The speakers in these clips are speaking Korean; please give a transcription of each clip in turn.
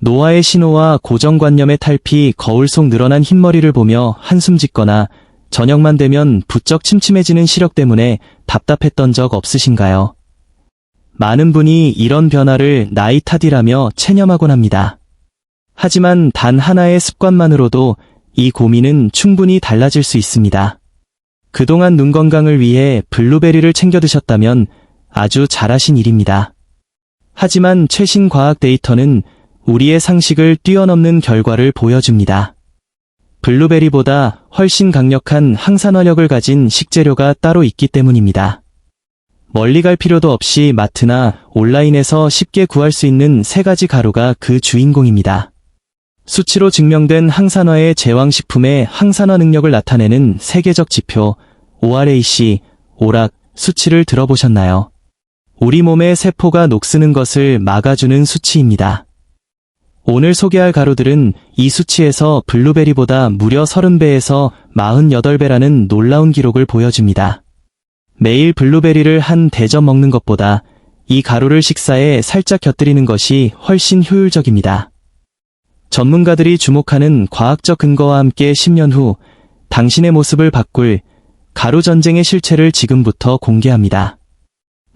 노화의 신호와 고정관념의 탈피, 거울 속 늘어난 흰머리를 보며 한숨 짓거나 저녁만 되면 부쩍 침침해지는 시력 때문에 답답했던 적 없으신가요? 많은 분이 이런 변화를 나이 탓이라며 체념하곤 합니다. 하지만 단 하나의 습관만으로도 이 고민은 충분히 달라질 수 있습니다. 그동안 눈 건강을 위해 블루베리를 챙겨 드셨다면 아주 잘하신 일입니다. 하지만 최신 과학 데이터는 우리의 상식을 뛰어넘는 결과를 보여줍니다. 블루베리보다 훨씬 강력한 항산화력을 가진 식재료가 따로 있기 때문입니다. 멀리 갈 필요도 없이 마트나 온라인에서 쉽게 구할 수 있는 3가지 가루가 그 주인공입니다. 수치로 증명된 항산화의 제왕식품의 항산화 능력을 나타내는 세계적 지표 ORAC, 오락 수치를 들어보셨나요? 우리 몸의 세포가 녹쓰는 것을 막아주는 수치입니다. 오늘 소개할 가루들은 이 수치에서 블루베리보다 무려 30배에서 48배라는 놀라운 기록을 보여줍니다. 매일 블루베리를 한 대접 먹는 것보다 이 가루를 식사에 살짝 곁들이는 것이 훨씬 효율적입니다. 전문가들이 주목하는 과학적 근거와 함께 10년 후 당신의 모습을 바꿀 가루 전쟁의 실체를 지금부터 공개합니다.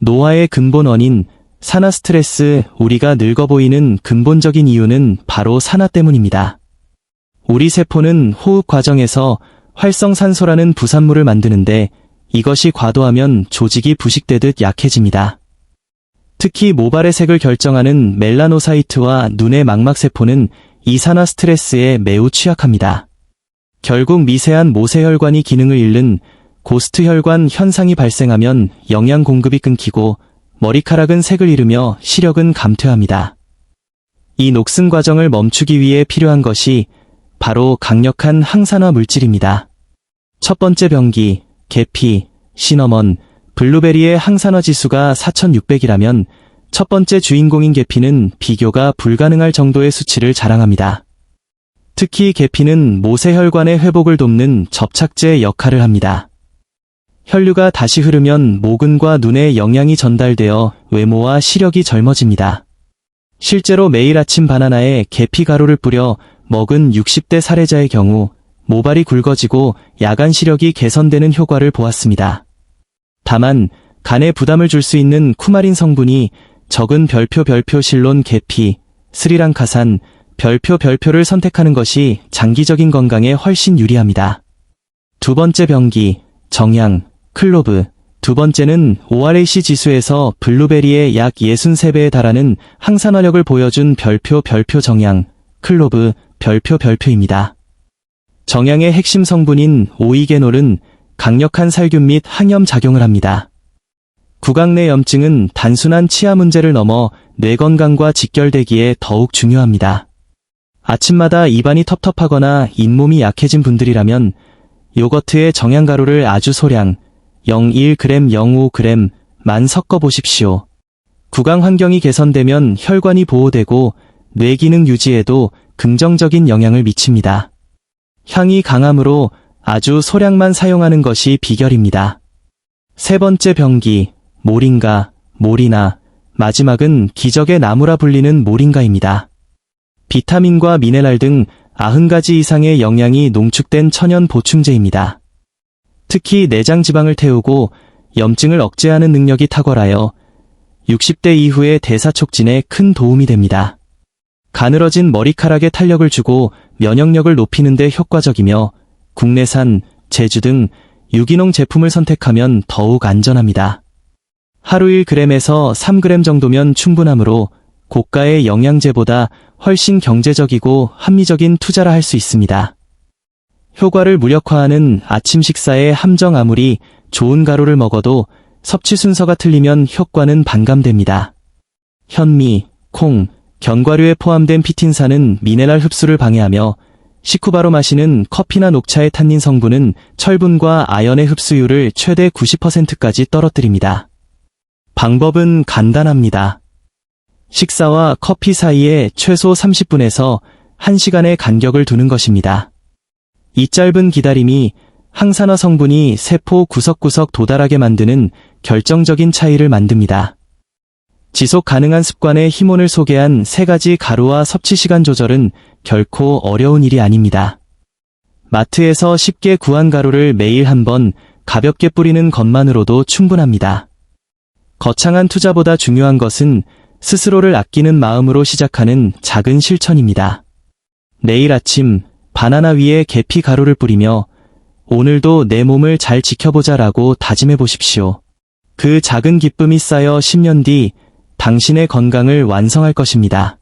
노화의 근본 원인, 산화 스트레스, 우리가 늙어 보이는 근본적인 이유는 바로 산화 때문입니다. 우리 세포는 호흡 과정에서 활성산소라는 부산물을 만드는데 이것이 과도하면 조직이 부식되듯 약해집니다. 특히 모발의 색을 결정하는 멜라노사이트와 눈의 망막세포는 이 산화 스트레스에 매우 취약합니다. 결국 미세한 모세혈관이 기능을 잃는 고스트 혈관 현상이 발생하면 영양 공급이 끊기고 머리카락은 색을 잃으며 시력은 감퇴합니다. 이 녹슨 과정을 멈추기 위해 필요한 것이 바로 강력한 항산화 물질입니다. 첫 번째 병기, 계피, 시너먼, 블루베리의 항산화 지수가 4600이라면 첫 번째 주인공인 계피는 비교가 불가능할 정도의 수치를 자랑합니다. 특히 계피는 모세혈관의 회복을 돕는 접착제 역할을 합니다. 혈류가 다시 흐르면 모근과 눈에 영양이 전달되어 외모와 시력이 젊어집니다. 실제로 매일 아침 바나나에 계피 가루를 뿌려 먹은 60대 사례자의 경우 모발이 굵어지고 야간 시력이 개선되는 효과를 보았습니다. 다만 간에 부담을 줄 수 있는 쿠마린 성분이 적은 별표실론 계피, 스리랑카산, 별표를 선택하는 것이 장기적인 건강에 훨씬 유리합니다. 두 번째 병기, 정향, 클로브. 두 번째는 ORAC 지수에서 블루베리의 약 63배에 달하는 항산화력을 보여준 별표 정향, 클로브, 별표입니다. 정향의 핵심 성분인 오이게놀은 강력한 살균 및 항염 작용을 합니다. 구강 내 염증은 단순한 치아 문제를 넘어 뇌 건강과 직결되기에 더욱 중요합니다. 아침마다 입안이 텁텁하거나 잇몸이 약해진 분들이라면 요거트에 정향가루를 아주 소량 0.1g, 0.5g만 섞어 보십시오. 구강 환경이 개선되면 혈관이 보호되고 뇌 기능 유지에도 긍정적인 영향을 미칩니다. 향이 강하므로 아주 소량만 사용하는 것이 비결입니다. 세 번째 병기, 모링가, 모리나. 마지막은 기적의 나무라 불리는 모링가입니다. 비타민과 미네랄 등 90가지 이상의 영양이 농축된 천연 보충제입니다. 특히 내장 지방을 태우고 염증을 억제하는 능력이 탁월하여 60대 이후의 대사 촉진에 큰 도움이 됩니다. 가늘어진 머리카락에 탄력을 주고 면역력을 높이는 데 효과적이며 국내산, 제주 등 유기농 제품을 선택하면 더욱 안전합니다. 하루 1g에서 3g 정도면 충분하므로 고가의 영양제보다 훨씬 경제적이고 합리적인 투자라 할 수 있습니다. 효과를 무력화하는 아침 식사에 함정 아무리 좋은 가루를 먹어도 섭취 순서가 틀리면 효과는 반감됩니다. 현미, 콩, 견과류에 포함된 피틴산은 미네랄 흡수를 방해하며 식후 바로 마시는 커피나 녹차의 탄닌 성분은 철분과 아연의 흡수율을 최대 90%까지 떨어뜨립니다. 방법은 간단합니다. 식사와 커피 사이에 최소 30분에서 1시간의 간격을 두는 것입니다. 이 짧은 기다림이 항산화 성분이 세포 구석구석 도달하게 만드는 결정적인 차이를 만듭니다. 지속 가능한 습관의 힘온을 소개한 3가지 가루와 섭취 시간 조절은 결코 어려운 일이 아닙니다. 마트에서 쉽게 구한 가루를 매일 한 번 가볍게 뿌리는 것만으로도 충분합니다. 거창한 투자보다 중요한 것은 스스로를 아끼는 마음으로 시작하는 작은 실천입니다. 내일 아침 바나나 위에 계피 가루를 뿌리며 오늘도 내 몸을 잘 지켜보자라고 다짐해 보십시오. 그 작은 기쁨이 쌓여 10년 뒤 당신의 건강을 완성할 것입니다.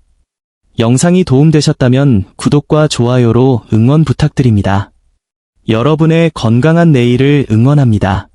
영상이 도움되셨다면 구독과 좋아요로 응원 부탁드립니다. 여러분의 건강한 내일을 응원합니다.